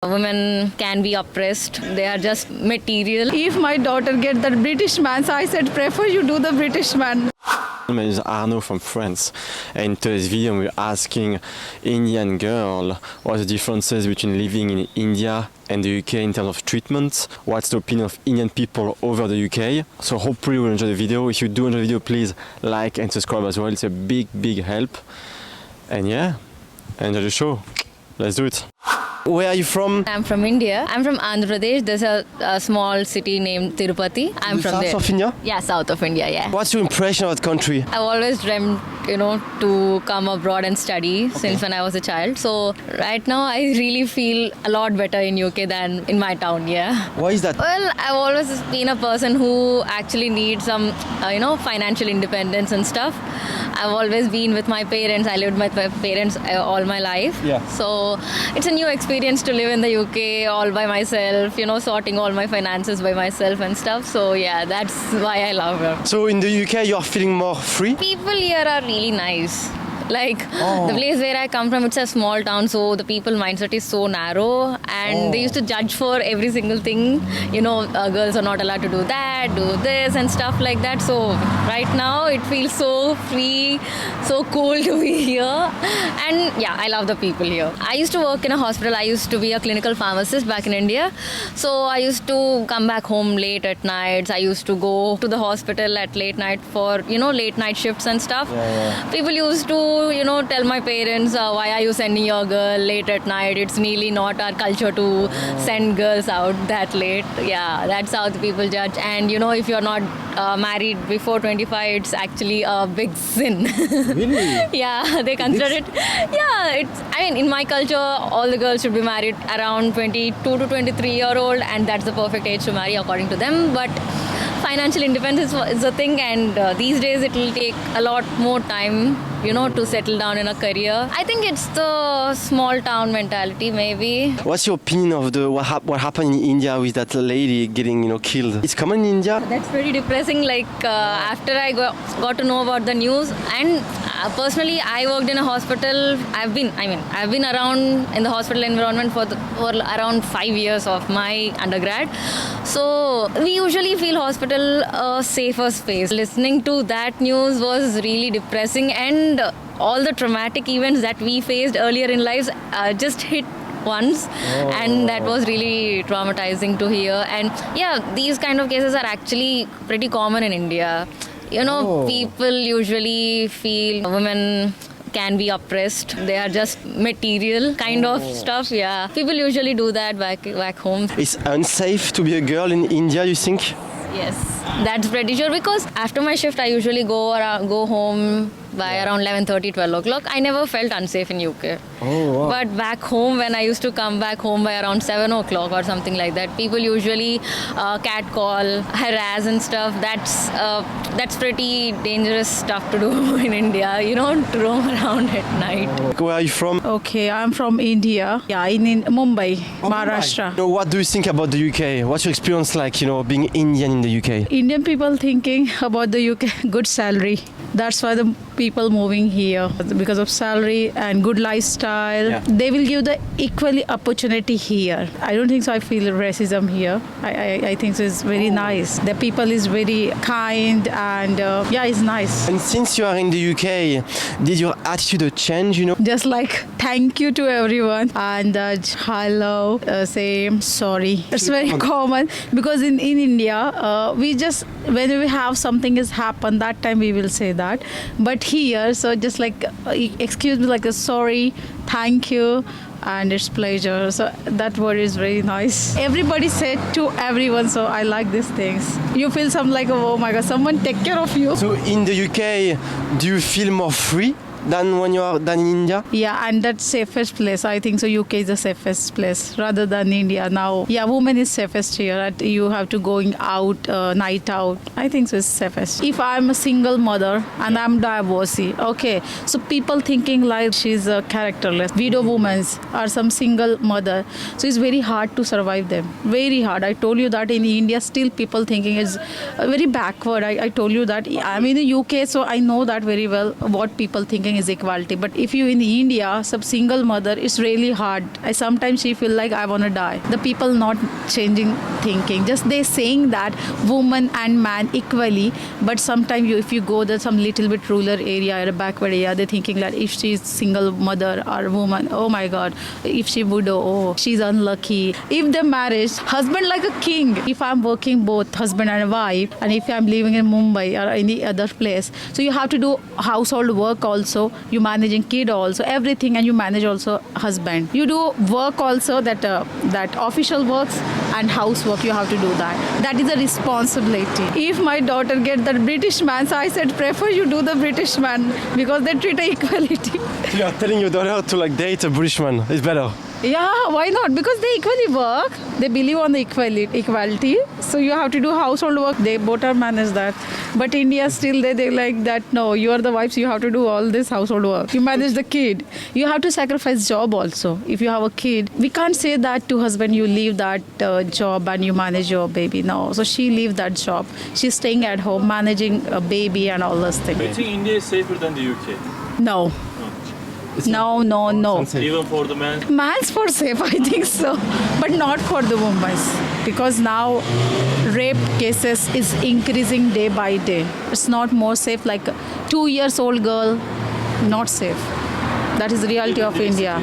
Women can be oppressed. They are just material. If my daughter get the British man, so I said prefer you do the British man. My name is Arnaud from France, and in today's video we're asking Indian girl what the differences between living in India and the UK in terms of treatment, what's the opinion of Indian people over the UK. So hopefully you'll enjoy the video. If you do enjoy the video, please like and subscribe as well. It's a big help. And yeah, enjoy the show. Let's do it. Where are you from? I'm from India. I'm from Andhra Pradesh. There's a small city named Tirupati. I'm from South there. of India? Yeah, south of India, yeah. What's your impression of that country? I've always dreamt, to come abroad and study since when I was a child. So right now I really feel a lot better in UK than in my town, yeah. Why is that? Well, I've always been a person who actually needs some, financial independence and stuff. I've always been with my parents. I lived with my parents all my life. Yeah. So it's a new experience to live in the UK all by myself, sorting all my finances by myself and stuff. So yeah, that's why I love it. So in the UK you are feeling more free? People here are really nice. Like the place where I come from, it's a small town, so the people mindset is so narrow, and they used to judge for every single thing. Girls are not allowed to do that, do this, and stuff like that. So right now it feels so free, so cool to be here, and yeah, I love the people here. I used to work in a hospital. I used to be a clinical pharmacist back in India, so I used to come back home late at nights. I used to go to the hospital at late night for late night shifts and stuff. People used to tell my parents, why are you sending your girl late at night? It's really not our culture to send girls out that late. Yeah, that's how the people judge. And if you're not married before 25, it's actually a big sin. Really? Yeah, they consider it. Yeah, in my culture, all the girls should be married around 22 to 23-year-old, and that's the perfect age to marry according to them. But financial independence is a thing, and these days it will take a lot more time to settle down in a career. I think it's the small town mentality, maybe. What's your opinion of what happened in India with that lady getting killed? It's common in India? That's very depressing. After I got to know about the news, and personally I worked in a hospital. I've been around in the hospital environment for around 5 years of my undergrad. So we usually feel hospital a safer space. Listening to that news was really depressing, and all the traumatic events that we faced earlier in lives just hit once, and that was really traumatizing to hear. And yeah, these kind of cases are actually pretty common in India. People usually feel women can be oppressed. They are just material kind of stuff. Yeah, people usually do that back home. It's unsafe to be a girl in India, you think? Yes, that's pretty sure, because after my shift I usually go home by around 11:30, 12 o'clock. I never felt unsafe in UK. Oh, wow. But back home, when I used to come back home by around 7 o'clock or something like that, people usually catcall, harass and stuff. That's pretty dangerous stuff to do in India, to roam around at night. Where are you from? Okay, I'm from India. Yeah, in Mumbai, Maharashtra. What do you think about the UK? What's your experience like, being Indian in the UK? Indian people thinking about the UK, good salary. That's why the people moving here, because of salary and good lifestyle. Yeah. They will give the equally opportunity here. I don't think so. I feel racism here. I think so. It's very nice. The people is very kind, and it's nice. And since you are in the UK, did your attitude change, Just like thank you to everyone, and hello, say sorry. It's very common, because in India, we just, when we have something has happened, that time we will say that. But here, so just like excuse me, like a sorry, thank you, and it's pleasure. So that word is very nice. Everybody said to everyone, so I like these things. You feel some like, oh my God, someone take care of you. So in the UK, do you feel more free than in India? Yeah, and that's safest place. I think so. UK is the safest place rather than India now. Yeah, women is safest here. You have to going out, night out. I think so it's safest. If I'm a single mother and I'm divorcee, okay, so people thinking like she's a characterless. Widow women or some single mother. So it's very hard to survive them. Very hard. I told you that in India still people thinking is very backward. I told you that. I'm in the UK, so I know that very well what people think thinking is equality. But if you in India, some single mother, it's really hard. I sometimes she feel like I want to die. The people not changing thinking. Just they saying that woman and man equally. But sometimes if you go to some little bit rural area or a backward area, they're thinking that if she's single mother or woman, oh my God, if she widow, oh, she's unlucky. If the marriage, husband like a king. If I'm working both husband and wife, and if I'm living in Mumbai or any other place, so you have to do household work also, you managing kid also, everything, and you manage also husband. You do work also, that official works and housework, you have to do that. That is a responsibility. If my daughter get that British man, so I said prefer you do the British man because they treat equality. You are telling your daughter to like date a British man. It's better. Yeah, why not? Because they equally work. They believe on the equality. So you have to do household work. They both are manage that. But India still they like that. No, you are the wife, so you have to do all this household work. You manage the kid. You have to sacrifice job also. If you have a kid, we can't say that to husband, you leave that job and you manage your baby. No, so she leave that job. She's staying at home, managing a baby and all those Do you things. think India is safer than the UK? No. No. Even for the men? Man's for safe, I think so, but not for the women's, because now rape cases is increasing day by day. It's not more safe. Like a 2 years old girl, not safe. That is the reality of India.